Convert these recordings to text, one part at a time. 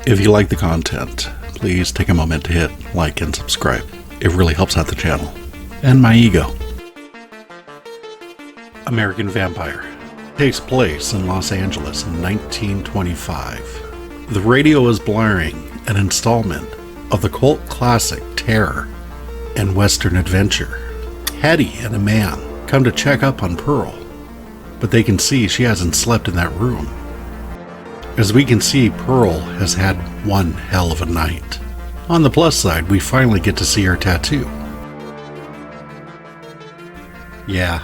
If you like the content, please take a moment to hit like and subscribe. It really helps out the channel. And my ego. American Vampire takes place in Los Angeles in 1925. The radio is blaring an installment of the cult classic Terror and Western Adventure. Hattie and a man come to check up on Pearl, but they can see she hasn't slept in that room. As we can see, Pearl has had one hell of a night. On the plus side, we finally get to see her tattoo. Yeah,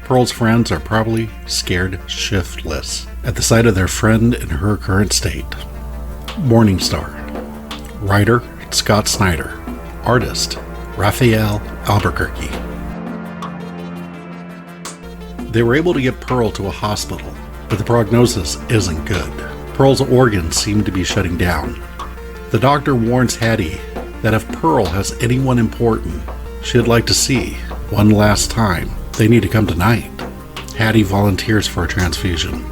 Pearl's friends are probably scared shiftless at the sight of their friend in her current state. Morningstar. Writer, Scott Snyder. Artist, Raphael Albuquerque. They were able to get Pearl to a hospital, but the prognosis isn't good. Pearl's organs seem to be shutting down. The doctor warns Hattie that if Pearl has anyone important she'd like to see one last time, they need to come tonight. Hattie volunteers for a transfusion.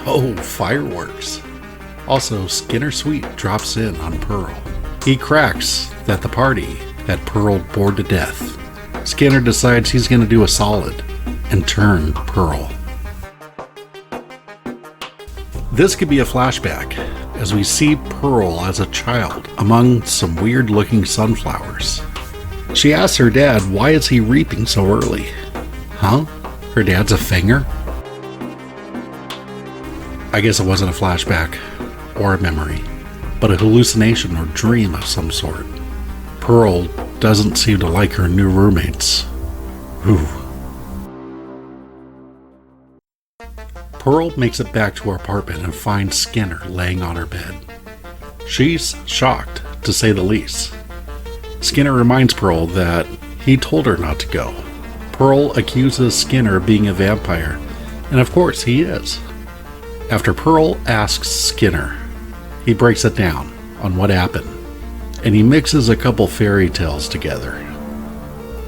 Oh, fireworks. Also, Skinner Sweet drops in on Pearl. He cracks that the party had Pearl bored to death. Skinner decides he's going to do a solid and turn Pearl. This could be a flashback as we see Pearl as a child among some weird looking sunflowers. She asks her dad, why is he reaping so early? Huh? Her dad's a finger? I guess it wasn't a flashback or a memory, but a hallucination or dream of some sort. Pearl doesn't seem to like her new roommates. Ooh. Pearl makes it back to her apartment and finds Skinner laying on her bed. She's shocked, to say the least. Skinner reminds Pearl that he told her not to go. Pearl accuses Skinner of being a vampire, and of course he is. After Pearl asks Skinner, he breaks it down on what happened, and he mixes a couple fairy tales together.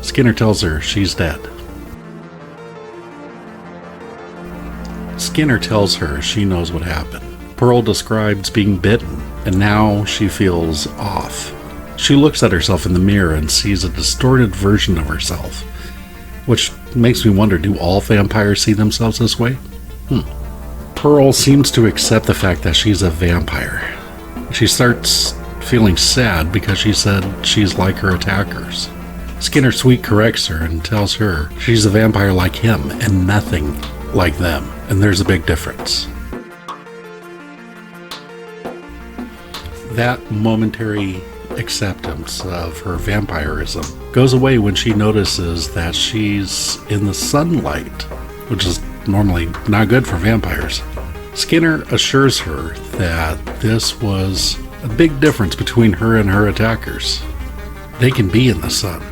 Skinner tells her she's dead. Skinner tells her she knows what happened. Pearl describes being bitten, and now she feels off. She looks at herself in the mirror and sees a distorted version of herself, which makes me wonder, do all vampires see themselves this way? Pearl seems to accept the fact that she's a vampire. She starts feeling sad because she said she's like her attackers. Skinner Sweet corrects her and tells her she's a vampire like him and nothing like them, and there's a big difference. That momentary acceptance of her vampirism goes away when she notices that she's in the sunlight, which is normally not good for vampires. Skinner assures her that this was a big difference between her and her attackers. They can be in the sun.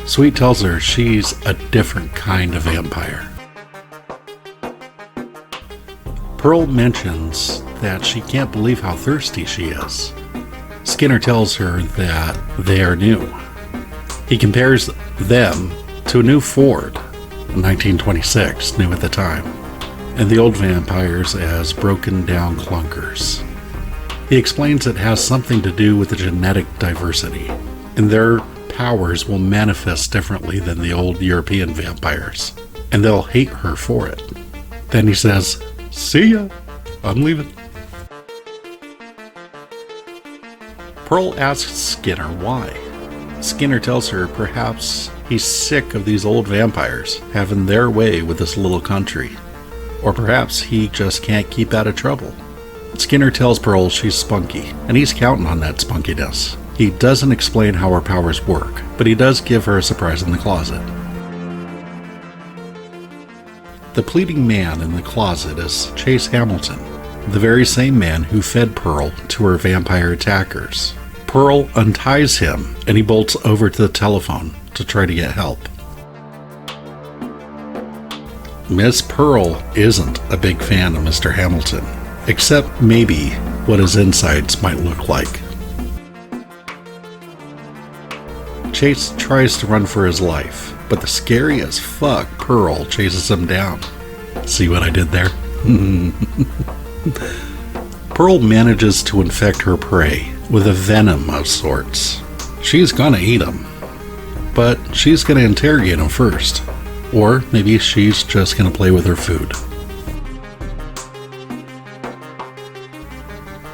Sweet tells her she's a different kind of vampire. Pearl mentions that she can't believe how thirsty she is. Skinner tells her that they are new. He compares them to a new Ford, 1926, new at the time, and the old vampires as broken down clunkers. He explains it has something to do with the genetic diversity, and their powers will manifest differently than the old European vampires, and they'll hate her for it. Then he says, "See ya, I'm leaving." Pearl asks Skinner why. Skinner tells her perhaps he's sick of these old vampires having their way with this little country, or perhaps he just can't keep out of trouble. Skinner tells Pearl she's spunky, and he's counting on that spunkiness. He doesn't explain how her powers work, but he does give her a surprise in the closet. The pleading man in the closet is Chase Hamilton, the very same man who fed Pearl to her vampire attackers. Pearl unties him, and he bolts over to the telephone to try to get help. Miss Pearl isn't a big fan of Mr. Hamilton, except maybe what his insides might look like. Chase tries to run for his life, but the scary as fuck Pearl chases him down. See what I did there? Pearl manages to infect her prey with a venom of sorts. She's gonna eat him, but she's gonna interrogate him first. Or maybe she's just gonna play with her food.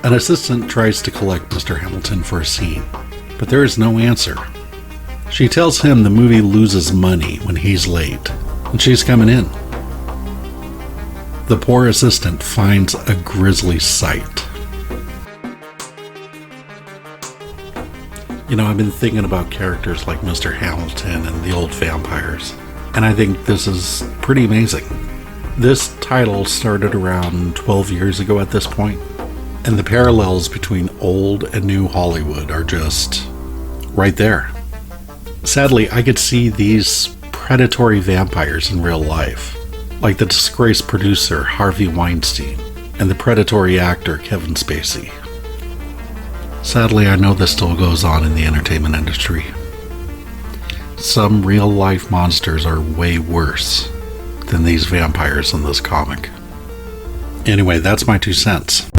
An assistant tries to collect Mr. Hamilton for a scene, but there is no answer. She tells him the movie loses money when he's late, and she's coming in. The poor assistant finds a grisly sight. You know, I've been thinking about characters like Mr. Hamilton and the old vampires, and I think this is pretty amazing. This title started around 12 years ago at this point, and the parallels between old and new Hollywood are just right there. Sadly, I could see these predatory vampires in real life, like the disgraced producer Harvey Weinstein and the predatory actor Kevin Spacey. Sadly, I know this still goes on in the entertainment industry. Some real-life monsters are way worse than these vampires in this comic. Anyway, that's my 2 cents.